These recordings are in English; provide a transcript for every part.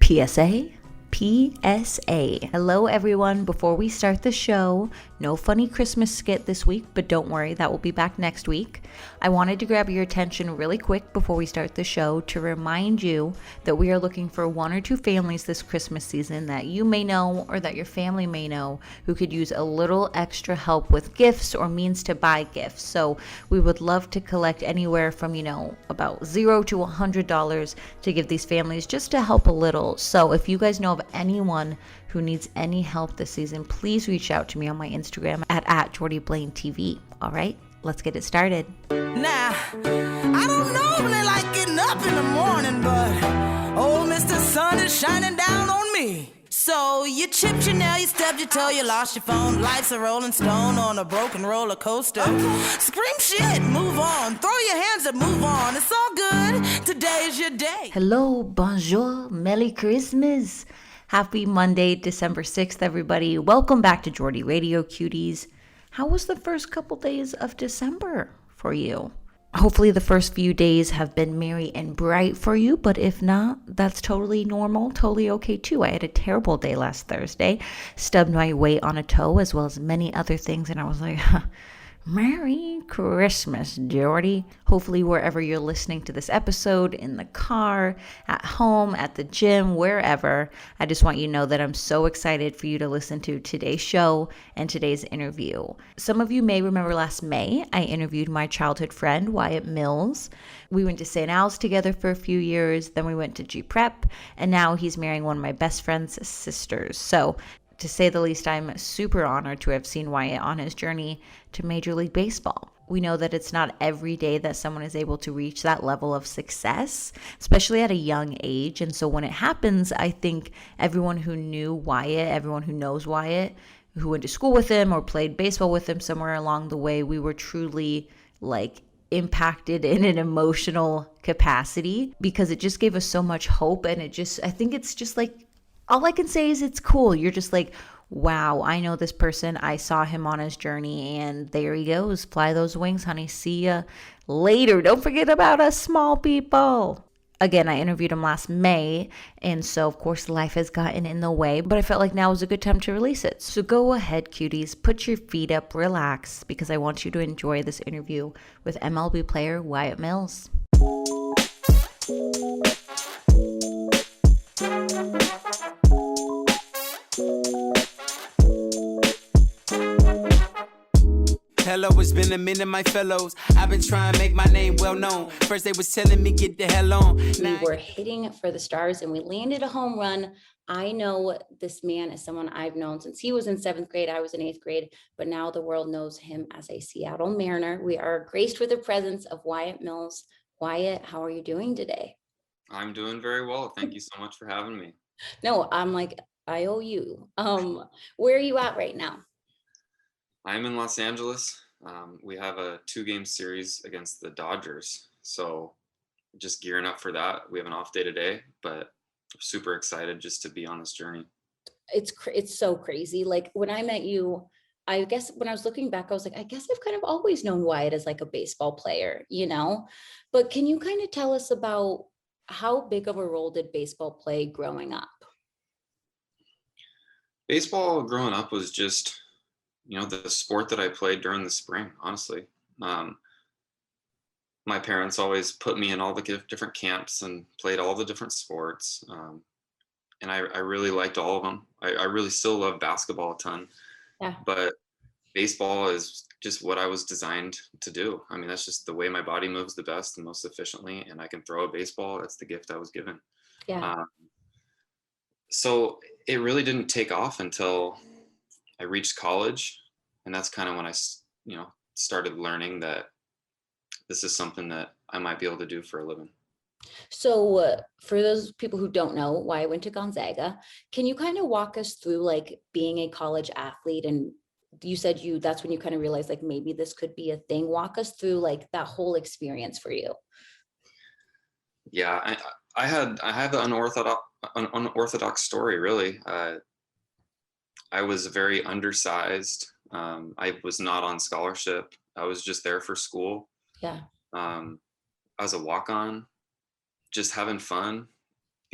PSA? PSA. Hello, everyone. Before we start the show, no funny Christmas skit this week, but don't worry, that will be back next week. I wanted to grab your attention really quick before we start the show to remind you that we are looking for 1 or 2 families this Christmas season that you may know or that your family may know who could use a little extra help with gifts or means to buy gifts. So we would love to collect anywhere from, about $0 to $100 to give these families just to help a little. So if you guys know of anyone who needs any help this season, please reach out to me on my Instagram at Jordy Blaine TV. All right, let's get it started. Now, I don't normally like getting up in the morning, but old Mr. Sun is shining down on me. So you chipped your nail, you stubbed your toe, you lost your phone. Life's a rolling stone on a broken roller coaster. Scream shit, move on. Throw your hands up, move on. It's all good. Today's your day. Hello, bonjour, Merry Christmas. Happy Monday, December 6th, everybody. Welcome back to Jordy Radio, cuties. How was the first couple days of December for you? Hopefully the first few days have been merry and bright for you, but if not, that's totally normal, totally okay too. I had a terrible day last Thursday, stubbed my weight on a toe as well as many other things, and I was like, Merry Christmas, Jordy. Hopefully wherever you're listening to this episode, in the car, at home, at the gym, wherever, I just want you to know that I'm so excited for you to listen to today's show and today's interview. Some of you may remember last May, I interviewed my childhood friend, Wyatt Mills. We went to St. Al's together for a few years, then we went to G Prep, and now he's marrying one of my best friend's sisters. So to say the least, I'm super honored to have seen Wyatt on his journey to Major League Baseball. We know that it's not every day that someone is able to reach that level of success, especially at a young age. And so when it happens, I think everyone who knew Wyatt, everyone who knows Wyatt, who went to school with him or played baseball with him somewhere along the way, we were truly impacted in an emotional capacity because it just gave us so much hope. And I think it's just all I can say is it's cool. You're just like, wow, I know this person. I saw him on his journey and there he goes. Fly those wings, honey. See ya later. Don't forget about us small people. Again, I interviewed him last May, and so of course life has gotten in the way, but I felt like now was a good time to release it. So go ahead, cuties, put your feet up, relax, because I want you to enjoy this interview with MLB player Wyatt Mills. Hello, it's been a minute, my fellows. I've been trying to make my name well known. First they was telling me get the hell on. We were hitting for the stars and we landed a home run. I know this man is someone I've known since he was in 7th grade. I was in 8th grade, but now the world knows him as a Seattle Mariner. We are graced with the presence of Wyatt Mills. Wyatt, how are you doing today? I'm doing very well. Thank you so much for having me. No, I'm like, I owe you. Where are you at right now? I'm in Los Angeles. We have a 2-game series against the Dodgers. So just gearing up for that. We have an off day today, but super excited just to be on this journey. It's so crazy. Like when I met you, I guess when I was looking back, I was like, I guess I've kind of always known Wyatt as like a baseball player, but can you kind of tell us about how big of a role did baseball play growing up? Baseball growing up was just, the sport that I played during the spring, honestly. My parents always put me in all the different camps and played all the different sports. And I really liked all of them. I really still love basketball a ton. Yeah. But baseball is just what I was designed to do. I mean, that's just the way my body moves the best and most efficiently. And I can throw a baseball. That's the gift I was given. Yeah. So it really didn't take off until I reached college. And that's kind of when I, started learning that this is something that I might be able to do for a living. So for those people who don't know why I went to Gonzaga, can you kind of walk us through being a college athlete? And you said that's when you kind of realized maybe this could be a thing. Walk us through that whole experience for you. Yeah, I have an unorthodox story, really. I was very undersized. I was not on scholarship. I was just there for school. Yeah. I was a walk-on, just having fun,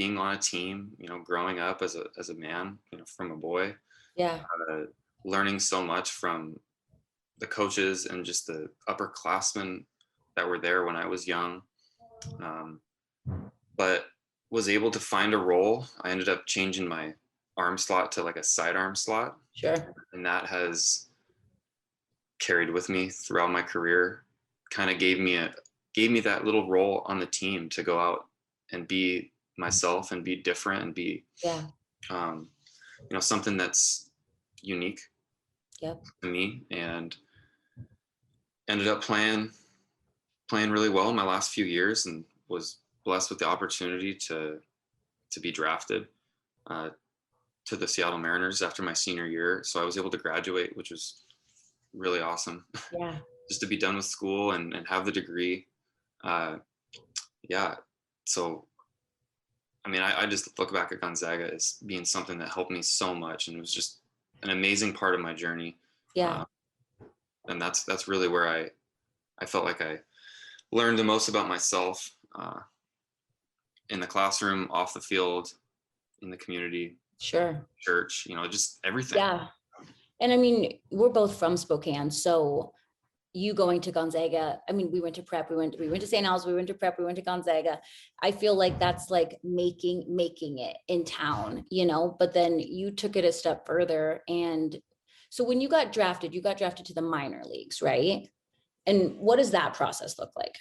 being on a team, growing up as a man, from a boy, Yeah. uh, learning so much from the coaches and just the upperclassmen that were there when I was young. Um, but was able to find a role. I ended up changing my arm slot to like a sidearm slot, Sure. and that has carried with me throughout my career. Kind of gave me that little role on the team to go out and be myself and be different and be Yeah. um, something that's unique Yep. to me, and ended up playing really well in my last few years, and was blessed with the opportunity to be drafted to the Seattle Mariners after my senior year. So I was able to graduate, which was really awesome. Yeah. Just to be done with school and have the degree. Yeah. So, I mean, I just look back at Gonzaga as being something that helped me so much, and it was just an amazing part of my journey. Yeah. And that's really where I felt like I learned the most about myself, in the classroom, off the field, in the community, Sure. church, just everything. Yeah. And I mean, we're both from Spokane, so you going to Gonzaga, I mean, we went to prep, we went to St. Al's, we went to prep, we went to Gonzaga. I feel like that's like making it in town, but then you took it a step further. And so when you got drafted to the minor leagues, right? And what does that process look like?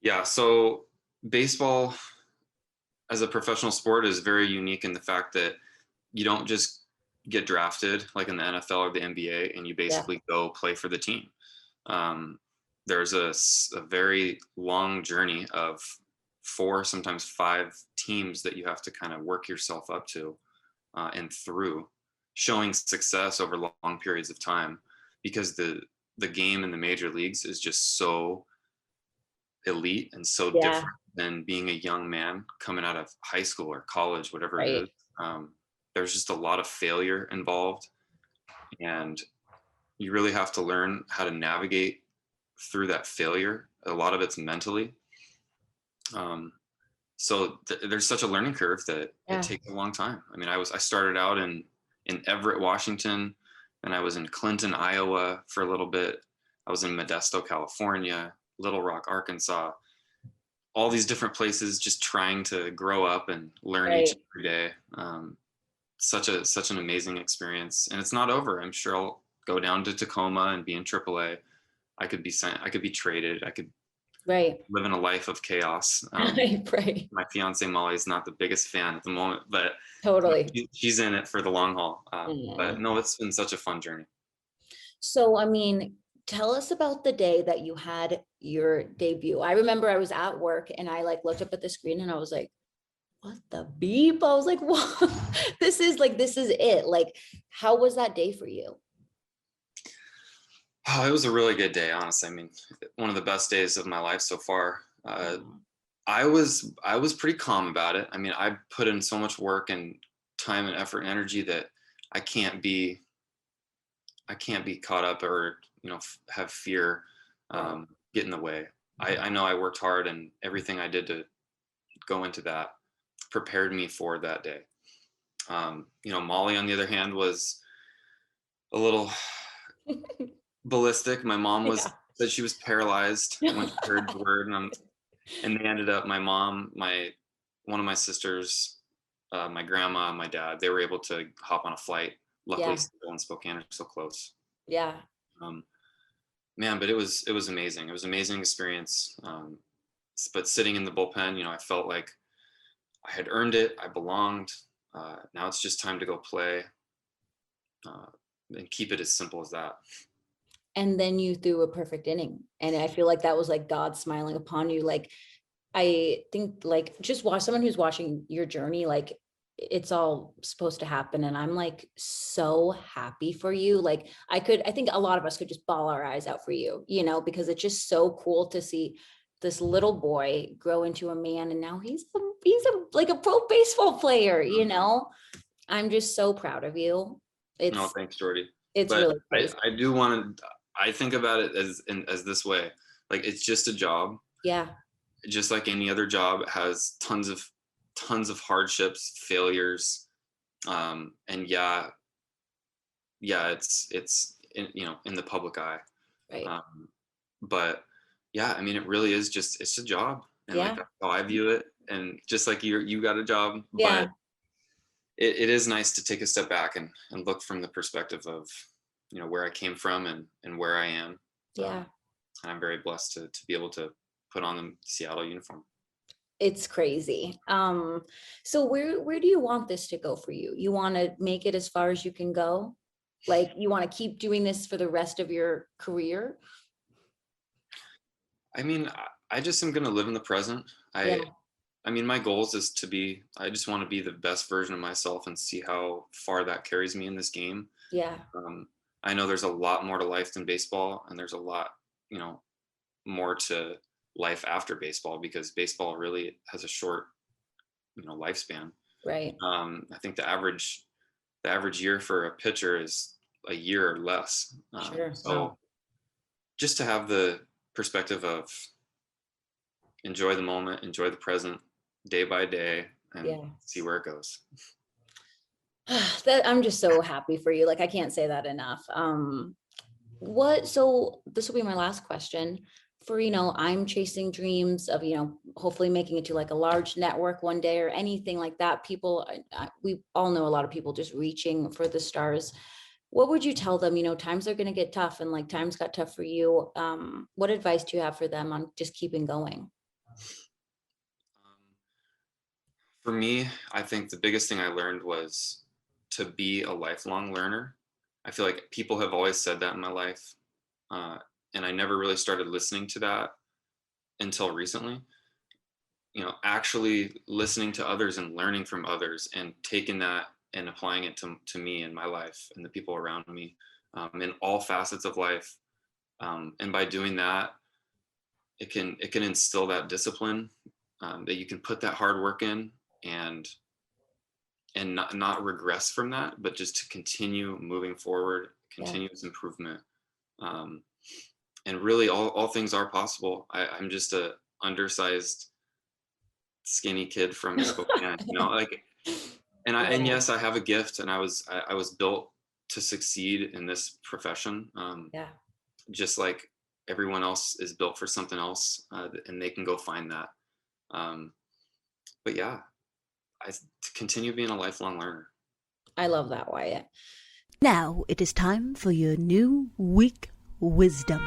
Yeah. So baseball as a professional sport is very unique in the fact that you don't just get drafted like in the NFL or the NBA and you basically go play for the team. There's a very long journey of 4, sometimes 5 teams that you have to kind of work yourself up to and through, showing success over long periods of time, because the game in the major leagues is just so elite and so different than being a young man coming out of high school or college, whatever it is. There's just a lot of failure involved, and you really have to learn how to navigate through that failure. A lot of it's mentally. So there's such a learning curve that it takes a long time. I mean, I started out in Everett, Washington, and I was in Clinton, Iowa for a little bit. I was in Modesto, California, Little Rock, Arkansas, all these different places, just trying to grow up and learn each and every day. Such an amazing experience, and it's not over. I'm sure I'll go down to Tacoma and be in AAA. I could be traded. I could live in a life of chaos. My fiance Molly is not the biggest fan at the moment, but totally, she's in it for the long haul. But no, it's been such a fun journey. So, I mean, tell us about the day that you had your debut. I remember I was at work and I like looked up at the screen and I was like, what the beep? I was like, what? This is it. Like, how was that day for you? Oh, it was a really good day, honestly. I mean, one of the best days of my life so far. I was pretty calm about it. I mean, I put in so much work and time and effort and energy that I can't be caught up or, have fear get in the way. I know I worked hard, and everything I did to go into that prepared me for that day. Molly, on the other hand, was a little ballistic. My mom said she was paralyzed when she heard the word, and they ended up, my mom, one of my sisters, my grandma, and my dad, they were able to hop on a flight. Luckily, Seattle and Spokane are so close. Yeah. Man, but it was amazing. It was an amazing experience. But sitting in the bullpen, I felt like I had earned it. I belonged. Now it's just time to go play, and keep it as simple as that. And then you threw a perfect inning. And I feel like that was like God smiling upon you. Like, I think like just watch someone who's watching your journey, like it's all supposed to happen. And I'm like, so happy for you. Like I think a lot of us could just bawl our eyes out for you, because it's just so cool to see this little boy grow into a man. And now he's like a pro baseball player, I'm just so proud of you. No, thanks, Jordy. It's but really crazy. I do want to, I think about it as this way, like it's just a job. Yeah. Just like any other job, it has tons of tons of hardships, failures, and it's in, in the public eye. Right. But yeah, I mean, it really is it's a job, and Yeah. like that's how I view it. And just like you got a job, Yeah. but it is nice to take a step back and look from the perspective of, where I came from and where I am. Yeah. And I'm very blessed to be able to put on the Seattle uniform. It's crazy. So where do you want this to go for you? You want to make it as far as you can go? Like, you want to keep doing this for the rest of your career? I mean, I just am going to live in the present. I mean, my goals is I just want to be the best version of myself and see how far that carries me in this game. Yeah. I know there's a lot more to life than baseball, and there's a lot, more to life after baseball, because baseball really has a short, lifespan. Right. I think the average year for a pitcher is a year or less. Sure. So just to have the perspective of enjoy the moment, enjoy the present, day by day, and see where it goes. I'm just so happy for you. Like, I can't say that enough. So this will be my last question. For, I'm chasing dreams of, hopefully making it to like a large network one day or anything like that. People, we all know a lot of people just reaching for the stars. What would you tell them? Times are going to get tough, and like times got tough for you. What advice do you have for them on just keeping going? For me, I think the biggest thing I learned was to be a lifelong learner. I feel like people have always said that in my life. And I never really started listening to that until recently. Actually listening to others and learning from others and taking that and applying it to me and my life and the people around me, in all facets of life. And by doing that, it can instill that discipline, that you can put that hard work in and not regress from that, but just to continue moving forward, continuous improvement. And really all things are possible. I'm just a undersized, skinny kid from Spokane, and yes, I have a gift, and I was built to succeed in this profession. Just like everyone else is built for something else, and they can go find that. But yeah, I continue being a lifelong learner. I love that, Wyatt. Now it is time for your new week wisdom.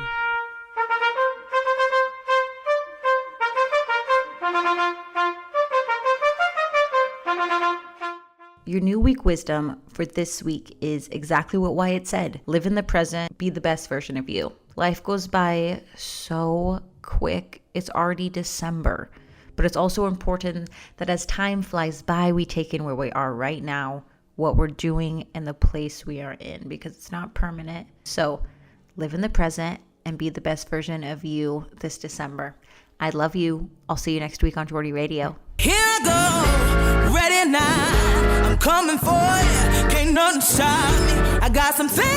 Your new week wisdom for this week is exactly what Wyatt said. Live in the present, be the best version of you. Life goes by so quick. It's already December, but it's also important that as time flies by, we take in where we are right now, what we're doing, and the place we are in, because it's not permanent. So live in the present and be the best version of you this December. I love you. I'll see you next week on Jordy Radio. Here I go, ready now. I'm coming for you. Can't nothing stop me. I got some things.